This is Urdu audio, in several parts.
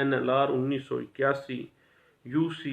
NLR 1981 UC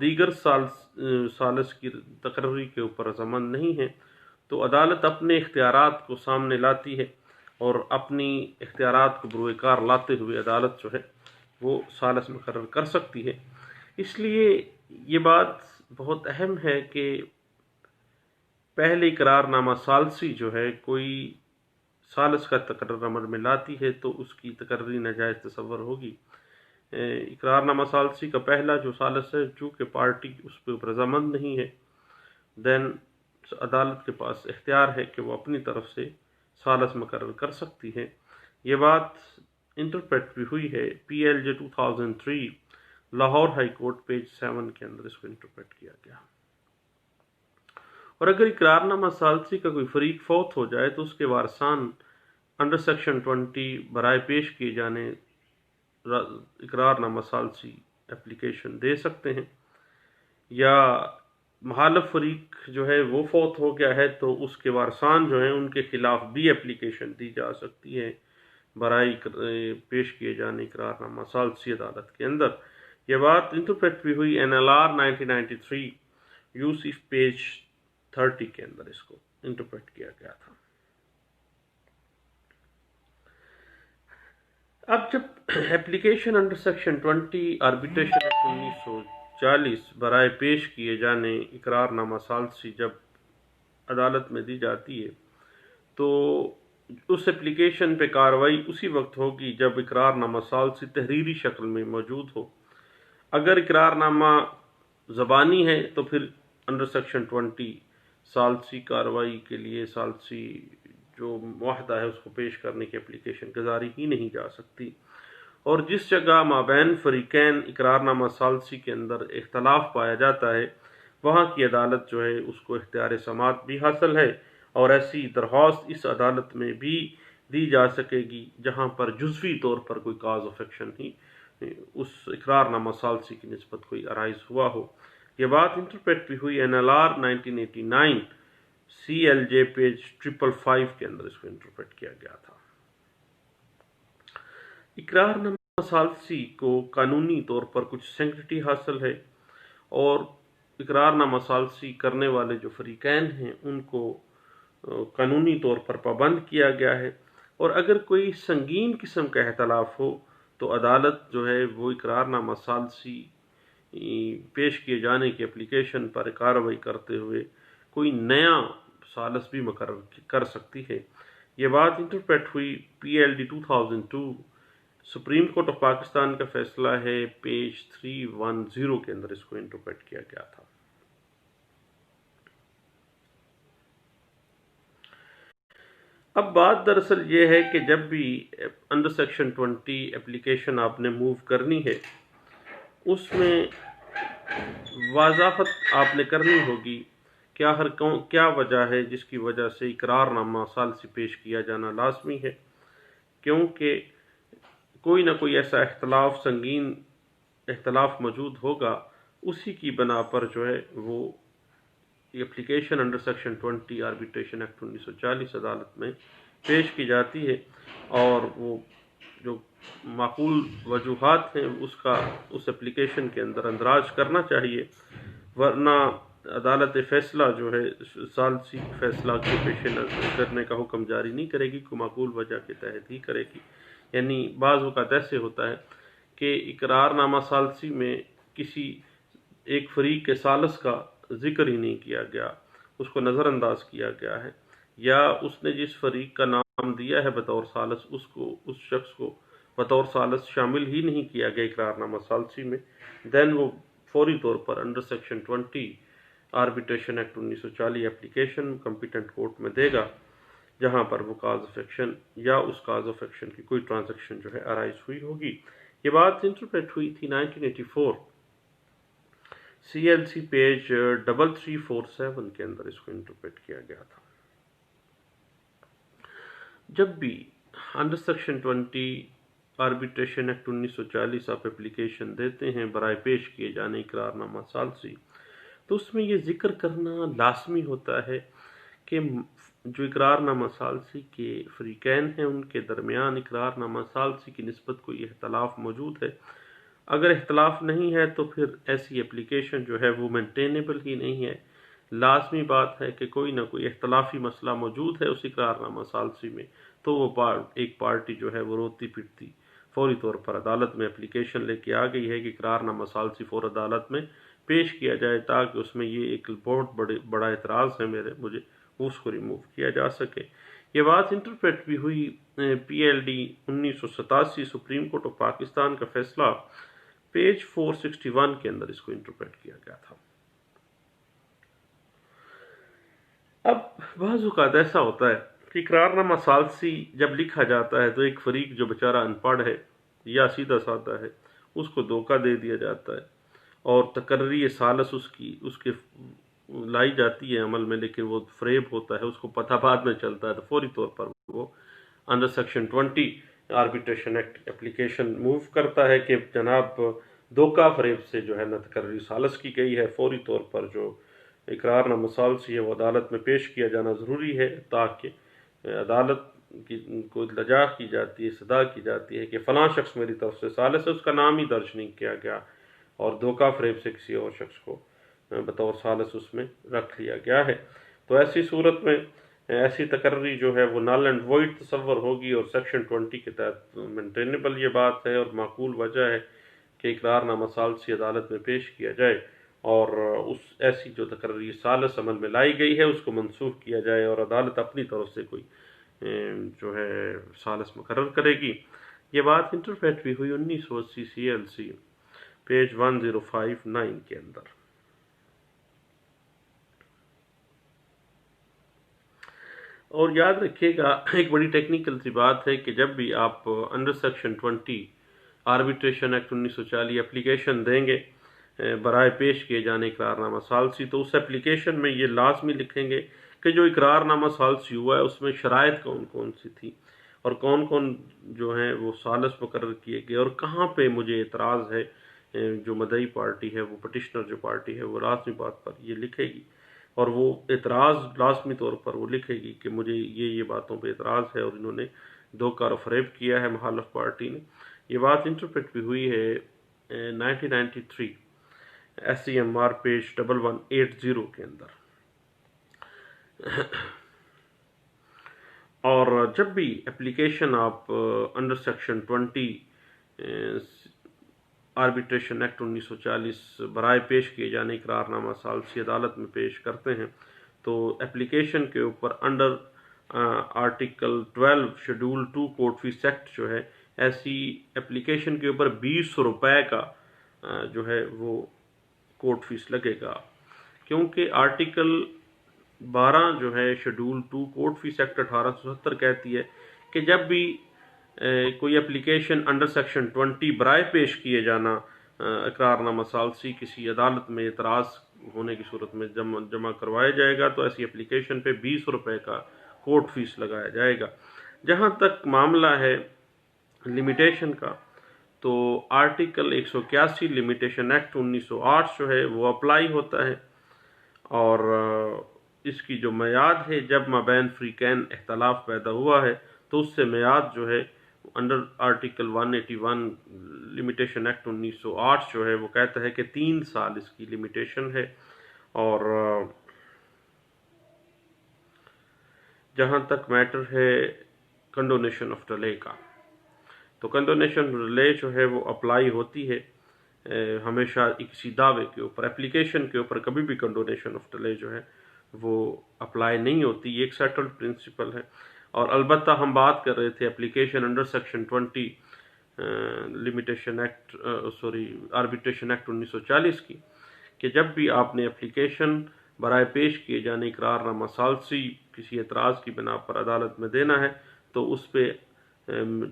دیگر ثالث کی تقرری کے اوپر رضامند نہیں ہے، تو عدالت اپنے اختیارات کو سامنے لاتی ہے اور اپنی اختیارات کو بروئے کار لاتے ہوئے عدالت جو ہے وہ ثالث مقرر کر سکتی ہے۔ اس لیے یہ بات بہت اہم ہے کہ پہلے اقرار نامہ ثالثی جو ہے کوئی ثالث کا تقرر عمل میں لاتی ہے تو اس کی تقرری ناجائز تصور ہوگی۔ اقرار نامہ ثالثی کا پہلا جو ثالث ہے، چونکہ پارٹی اس پہ رضامند نہیں ہے، دین عدالت کے پاس اختیار ہے کہ وہ اپنی طرف سے ثالث مقرر کر سکتی ہے۔ یہ بات انٹرپریٹ بھی ہوئی ہے PLJ 2003 Lahore high court page 7 کے اندر اس کو انٹرپریٹ کیا گیا۔ اور اگر اقرار نامہ ثالثی کا کوئی فریق فوت ہو جائے تو اس کے وارثان انڈر سیکشن 20 برائے پیش کیے جانے اقرار نامہ ثالثی اپلیکیشن دے سکتے ہیں، یا مخالف فریق جو ہے وہ فوت ہو گیا ہے تو اس کے وارثان جو ہیں ان کے خلاف بھی اپلیکیشن دی جا سکتی ہے برائے پیش کیے جانے اقرار نامہ ثالثی عدالت کے اندر۔ یہ بات انٹرپریٹ بھی ہوئی NLR 1993 UC پیج 30 کے اندر اس کو انٹرپریٹ کیا گیا تھا۔ اب جب application under section 20 arbitration act 1940 برائے پیش کیے جانے اقرار نامہ ثالثی جب عدالت میں دی جاتی ہے تو اس اپلیکیشن پہ کارروائی اسی وقت ہوگی جب اقرار نامہ ثالثی تحریری شکل میں موجود ہو۔ اگر اقرار نامہ زبانی ہے تو پھر انڈر سیکشن 20 ثالثی کارروائی کے لیے ثالثی جو معاہدہ ہے اس کو پیش کرنے کی اپلیکیشن گزاری ہی نہیں جا سکتی، اور جس جگہ مابین فریقین اقرار نامہ ثالثی کے اندر اختلاف پایا جاتا ہے وہاں کی عدالت جو ہے اس کو اختیار سماعت بھی حاصل ہے، اور ایسی درخواست اس عدالت میں بھی دی جا سکے گی جہاں پر جزوی طور پر کوئی کاز آف ایکشن ہی اس اقرار نامہ ثالثی کی نسبت کوئی ارائز ہوا ہو۔ یہ بات انٹرپریٹ بھی ہوئی NLR 1989 CLJ پیج 555 کے اندر اس کو انٹرپریٹ کیا گیا تھا۔ اقرار نامہ ثالثی کو قانونی طور پر کچھ سینکٹیٹی حاصل ہے، اور اقرار نامہ ثالثی کرنے والے جو فریقین ہیں ان کو قانونی طور پر پابند کیا گیا ہے، اور اگر کوئی سنگین قسم کا اختلاف ہو تو عدالت جو ہے وہ اقرار نامہ ثالثی پیش کیے جانے کی اپلیکیشن پر کارروائی کرتے ہوئے کوئی نیا ثالث بھی مقرر کر سکتی ہے۔ یہ بات انٹرپریٹ ہوئی PLD 2002 supreme court of Pakistan کا فیصلہ ہے پیج 310 کے اندر اس کو انٹرپریٹ کیا گیا تھا۔ اب بات دراصل یہ ہے کہ جب بھی انڈر سیکشن 20 اپلیکیشن آپ نے موو کرنی ہے اس میں وضاحت آپ نے کرنی ہوگی کیا وجہ ہے جس کی وجہ سے اقرار نامہ ثالثی پیش کیا جانا لازمی ہے، کیونکہ کوئی نہ کوئی ایسا سنگین اختلاف موجود ہوگا، اسی کی بنا پر جو ہے وہ application under section 20 arbitration act 1940 عدالت میں پیش کی جاتی ہے، اور وہ جو معقول وجوہات ہیں اس اپلیکیشن کے اندر اندراج کرنا چاہیے، ورنہ عدالت فیصلہ جو ہے ثالثی فیصلہ کے پیش نظر کرنے کا حکم جاری نہیں کرے گی، کوئی معقول وجہ کے تحت ہی کرے گی۔ یعنی بعض اوقات ایسے ہوتا ہے کہ اقرار نامہ ثالثی میں کسی ایک فریق کے ثالث کا ذکر ہی نہیں کیا گیا، اس کو نظر انداز کیا گیا ہے، یا اس نے جس فریق کا نام دیا ہے بطور ثالث اس شخص کو بطور ثالث شامل ہی نہیں کیا گیا اقرار نامہ ثالثی میں، دین وہ فوری طور پر under section 20 arbitration act 1940 application competent court میں دے گا، جہاں پر وہ کاز آف ایکشن یا اس کاز آف ایکشن کی کوئی ٹرانزیکشن جو ہے ارائز ہوئی ہوگی۔ یہ بات انٹرپریٹ ہوئی تھی 1984 CLC پیج 3347 کے اندر اس کو انٹرپریٹ کیا گیا تھا۔ جب بھی انڈر سیکشن 20 آربیٹریشن ایکٹ 1940 آپ اپلیکیشن دیتے ہیں برائے پیش کیے جانے اقرار نامہ ثالثی، تو اس میں یہ ذکر کرنا لازمی ہوتا ہے کہ جو اقرار نامہ ثالثی کے فریقین ہیں ان کے درمیان اقرار نامہ ثالثی کی نسبت کوئی اختلاف موجود ہے، اگر اختلاف نہیں ہے تو پھر ایسی اپلیکیشن جو ہے وہ مینٹینیبل ہی نہیں ہے۔ لازمی بات ہے کہ کوئی نہ کوئی اختلافی مسئلہ موجود ہے اس اقرار نامہ ثالثی میں، تو وہ ایک پارٹی جو ہے وہ روتی پٹتی فوری طور پر عدالت میں اپلیکیشن لے کے آ گئی ہے کہ اقرار نامہ ثالثی فور عدالت میں پیش کیا جائے، تاکہ اس میں یہ ایک بہت بڑا اعتراض ہے مجھے اس کو ریموو کیا جا سکے۔ یہ بات انٹرپریٹ بھی ہوئی PLD 1987 supreme court of Pakistan کا فیصلہ پیج 461 کے اندر اس کو انٹرپریٹ کیا گیا تھا۔ اب بعض اوقات ایسا ہوتا ہے کہ اقرار نامہ ثالثی جب لکھا جاتا ہے تو ایک فریق جو بیچارہ ان پڑھ ہے یا سیدھا سادہ ہے اس کو دھوکہ دے دیا جاتا ہے، اور تقرری ثالث اس کے لائی جاتی ہے عمل میں، لیکن وہ فریب ہوتا ہے، اس کو پتہ بعد میں چلتا ہے، تو فوری طور پر وہ under section 20 arbitration act application move کرتا ہے کہ جناب دھوکہ فریب سے جو ہے نہ تقرری ثالث کی گئی ہے، فوری طور پر جو اقرار نامہ ثالثی ہے وہ عدالت میں پیش کیا جانا ضروری ہے، تاکہ عدالت کو لجا کی جاتی ہے، صدا کی جاتی ہے کہ فلاں شخص میری طرف سے ثالث ہے، اس کا نام ہی درج نہیں کیا گیا اور دھوکہ فریب سے کسی اور شخص کو بطور ثالث اس میں رکھ لیا گیا ہے۔ تو ایسی صورت میں ایسی تقرری جو ہے وہ نل اینڈ وائڈ تصور ہوگی، اور سیکشن 20 کے تحت مینٹینیبل یہ بات ہے اور معقول وجہ ہے کہ اقرار نامہ ثالثی عدالت میں پیش کیا جائے، اور اس ایسی جو تقرری ثالث عمل میں لائی گئی ہے اس کو منسوخ کیا جائے، اور عدالت اپنی طرف سے کوئی جو ہے ثالث مقرر کرے گی۔ یہ بات انٹرپریٹ بھی ہوئی 1980 CLC پیج 1059 کے اندر۔ اور یاد رکھیے گا ایک بڑی ٹیکنیکل سی بات ہے کہ جب بھی آپ under section 20 arbitration act 1940 application دیں گے برائے پیش کیے جانے اقرار نامہ ثالثی، تو اس اپلیکیشن میں یہ لازمی لکھیں گے کہ جو اقرار نامہ ثالثی ہوا ہے اس میں شرائط کون کون سی تھی اور کون کون جو ہیں وہ ثالث مقرر کیے گئے، اور کہاں پہ مجھے اعتراض ہے۔ جو مدعی پارٹی ہے، وہ پٹیشنر جو پارٹی ہے، وہ لازمی بات پر یہ لکھے گی، اور وہ اعتراض لازمی طور پر وہ لکھے گی کہ مجھے یہ باتوں پہ اعتراض ہے اور انہوں نے دھوکہ اور فریب کیا ہے مخالف پارٹی نے۔ یہ بات انٹرپریٹ بھی ہوئی ہے 1993 SCMR پیج 1180 کے اندر۔ اور جب بھی اپلیکیشن آپ انڈر سیکشن 20 آربیٹریشن ایکٹ 1940 برائے پیش کیے جانے اقرار نامہ ثالثی عدالت میں پیش کرتے ہیں، تو اپلیکیشن کے اوپر under article 12 schedule 2 court fee act جو ہے، ایسی اپلیکیشن کے اوپر 20 روپے کا جو ہے وہ کورٹ فیس لگے گا، کیونکہ آرٹیکل 12 جو ہے شیڈول 2 کورٹ فیس ایکٹ 1870 کہتی ہے کہ جب بھی کوئی اپلیکیشن انڈر سیکشن 20 برائے پیش کیے جانا اقرار نامہ ثالثی کسی عدالت میں اعتراض ہونے کی صورت میں جمع کروایا جائے گا، تو ایسی اپلیکیشن پہ 20 روپے کا کورٹ فیس لگایا جائے گا۔ جہاں تک معاملہ ہے لمیٹیشن کا، تو آرٹیکل 181 لمیٹیشن ایکٹ 1908 جو ہے وہ اپلائی ہوتا ہے، اور اس کی جو میعاد ہے جب مابین فریقین اختلاف پیدا ہوا ہے، تو اس سے میعاد جو ہے انڈر آرٹیکل 181 لمیٹیشن ایکٹ 1908 جو ہے وہ کہتا ہے کہ 3 سال اس کی لمیٹیشن ہے۔ اور جہاں تک میٹر ہے کنڈونیشن آف ڈیلے کا، تو کنڈونیشن آف ڈیلے جو ہے وہ اپلائی ہوتی ہے ہمیشہ کسی دعوے کے اوپر، اپلیکیشن کے اوپر کبھی بھی کنڈونیشن آف ڈیلے جو ہے وہ اپلائی نہیں ہوتی، یہ ایک سیٹلڈ پرنسپل ہے۔ اور البتہ ہم بات کر رہے تھے application under section 20 limitation act arbitration act 1940 کی، کہ جب بھی آپ نے اپلیکیشن برائے پیش کیے جانے اقرار نامہ ثالثی کسی اعتراض کی بنا پر عدالت میں دینا ہے، تو اس پہ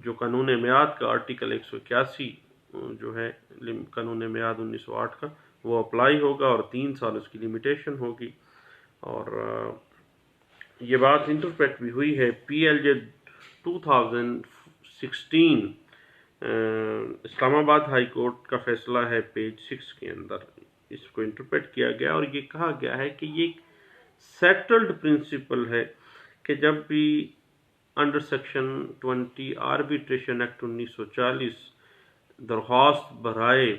جو قانون میعاد کا آرٹیکل 181 جو ہے قانون میعاد 1908 کا وہ اپلائی ہوگا، اور 3 سال اس کی لمیٹیشن ہوگی۔ اور یہ بات انٹرپریٹ بھی ہوئی ہے PLJ 2016 اسلام آباد ہائی کورٹ کا فیصلہ ہے پیج 6 کے اندر، اس کو انٹرپریٹ کیا گیا اور یہ کہا گیا ہے کہ یہ ایک سیٹلڈ پرنسپل ہے کہ جب بھی انڈر سیکشن 20 آربیٹریشن ایکٹ 1940 درخواست برائے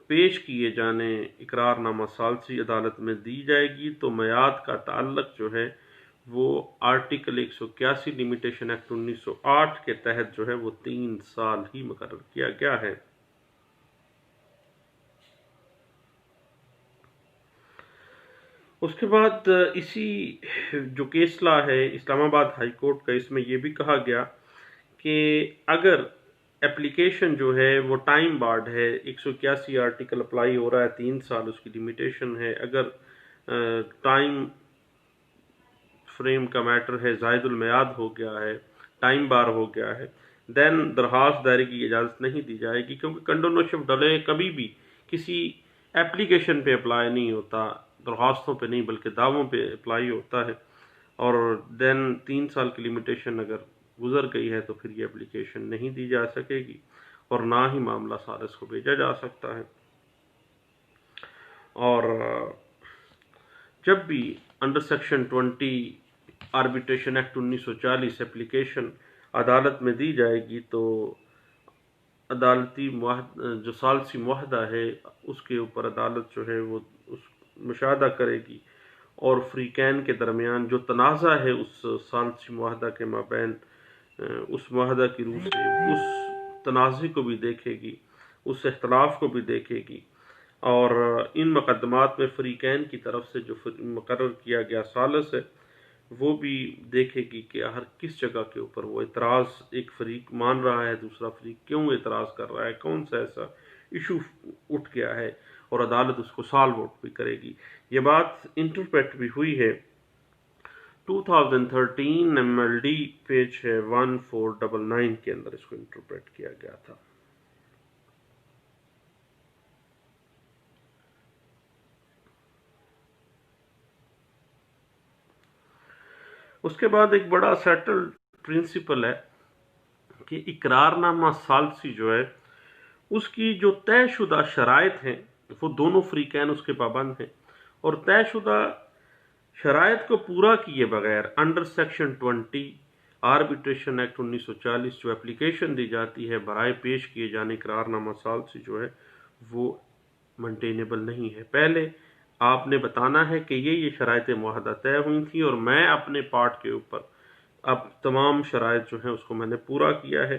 پیش کیے جانے اقرار نامہ ثالثی عدالت میں دی جائے گی تو میعاد کا تعلق جو ہے وہ آرٹیکل 181 لمیٹیشن ایکٹ 1908 کے تحت جو ہے وہ 3 سال ہی مقرر کیا گیا ہے۔ اس کے بعد اسی جو کیس لا ہے اسلام آباد ہائی کورٹ کا، اس میں یہ بھی کہا گیا کہ اگر اپلیکیشن جو ہے وہ ٹائم بارڈ ہے، 181 آرٹیکل اپلائی ہو رہا ہے، 3 سال اس کی لمیٹیشن ہے، اگر ٹائم فریم کا میٹر ہے، زائد المیعاد ہو گیا ہے، ٹائم بار ہو گیا ہے، دین درخواست دائرے کی اجازت نہیں دی جائے گی، کیونکہ کنڈونیشن ڈلے کبھی بھی کسی اپلیکیشن پہ اپلائی نہیں ہوتا، درخواستوں پہ نہیں بلکہ دعووں پہ اپلائی ہوتا ہے، اور دین 3 سال کی لمیٹیشن اگر گزر گئی ہے تو پھر یہ اپلیکیشن نہیں دی جا سکے گی اور نہ ہی معاملہ ثالث کو بھیجا جا سکتا ہے۔ اور جب بھی under section 20 arbitration act 1940 application عدالت میں دی جائے گی تو عدالتی جو ثالثی معاہدہ ہے اس کے اوپر عدالت جو ہے وہ مشاہدہ کرے گی اور فریقین کے درمیان جو تنازع ہے اس ثالثی معاہدہ کے مابین، اس معاہدہ کی روح سے اس تنازع کو بھی دیکھے گی، اس اختلاف کو بھی دیکھے گی، اور ان مقدمات میں فریقین کی طرف سے جو مقرر کیا گیا ثالث ہے وہ بھی دیکھے گی کہ ہر کس جگہ کے اوپر وہ اعتراض ایک فریق مان رہا ہے، دوسرا فریق کیوں اعتراض کر رہا ہے، کون سا ایسا ایشو اٹھ گیا ہے، اور عدالت اس کو سالو آؤٹ بھی کرے گی۔ یہ بات انٹرپریٹ بھی ہوئی ہے 2013 MLD پیج ہے 1499 کے اندر اس کو انٹرپریٹ کیا گیا تھا۔ اس کے بعد ایک بڑا سیٹلڈ پرنسپل ہے کہ اقرار نامہ ثالثی جو ہے اس کی جو طے شدہ شرائط ہیں وہ دونوں فریقین اس کے پابند ہیں، اور طے شدہ شرائط کو پورا کیے بغیر انڈر سیکشن 20 آربیٹریشن ایکٹ 1940 جو اپلیکیشن دی جاتی ہے برائے پیش کیے جانے اقرار نامہ ثالثی جو ہے وہ مینٹینیبل نہیں ہے۔ پہلے آپ نے بتانا ہے کہ یہ شرائط معاہدہ طے ہوئی تھیں اور میں اپنے پارٹ کے اوپر اب تمام شرائط جو ہیں اس کو میں نے پورا کیا ہے۔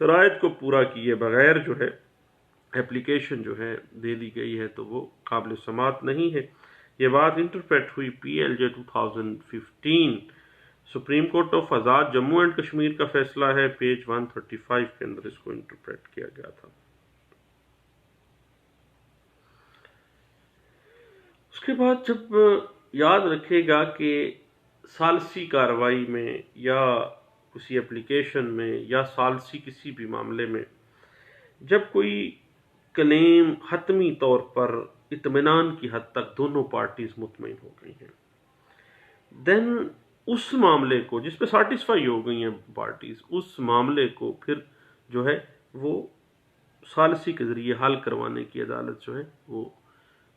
شرائط کو پورا کیے بغیر جو ہے اپلیکیشن جو ہے دے دی گئی ہے تو وہ قابل سماعت نہیں ہے۔ یہ بات انٹرپریٹ ہوئی PLJ 2015 supreme court of Azad Jammu and Kashmir کا فیصلہ ہے، پیج 135 کے اندر اس کو انٹرپریٹ کیا گیا تھا۔ اس کے بعد جب یاد رکھے گا کہ ثالثی کارروائی میں یا کسی اپلیکیشن میں یا ثالثی کسی بھی معاملے میں جب کوئی کلیم حتمی طور پر اطمینان کی حد تک دونوں پارٹیز مطمئن ہو گئی ہیں، دین اس معاملے کو جس پہ سیٹسفائی ہو گئی ہیں پارٹیز، اس معاملے کو پھر جو ہے وہ ثالثی کے ذریعے حل کروانے کی عدالت جو ہے وہ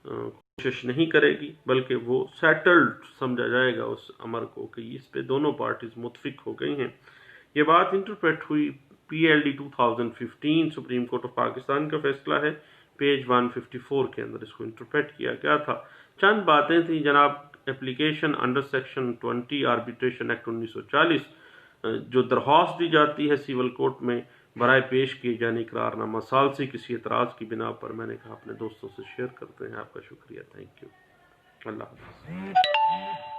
کوشش نہیں کرے گی، بلکہ وہ سیٹلڈ سمجھا جائے گا اس امر کو کہ اس پہ دونوں پارٹیز متفق ہو گئی ہیں۔ یہ بات انٹرپریٹ ہوئی PLD 2015 supreme court of Pakistan کا فیصلہ ہے، پیج 154 کے اندر اس کو انٹرپریٹ کیا گیا تھا۔ چند باتیں تھیں جناب۔ Application under section 20 arbitration act 1940 جو درخواست دی جاتی ہے سیول کورٹ میں برائے پیش کیے جانے اقرار نامہ ثالثی کسی اعتراض کی بنا پر، میں نے کہا اپنے دوستوں سے شیئر کرتے ہیں۔ آپ کا شکریہ، تھینک یو، اللہ حافظ۔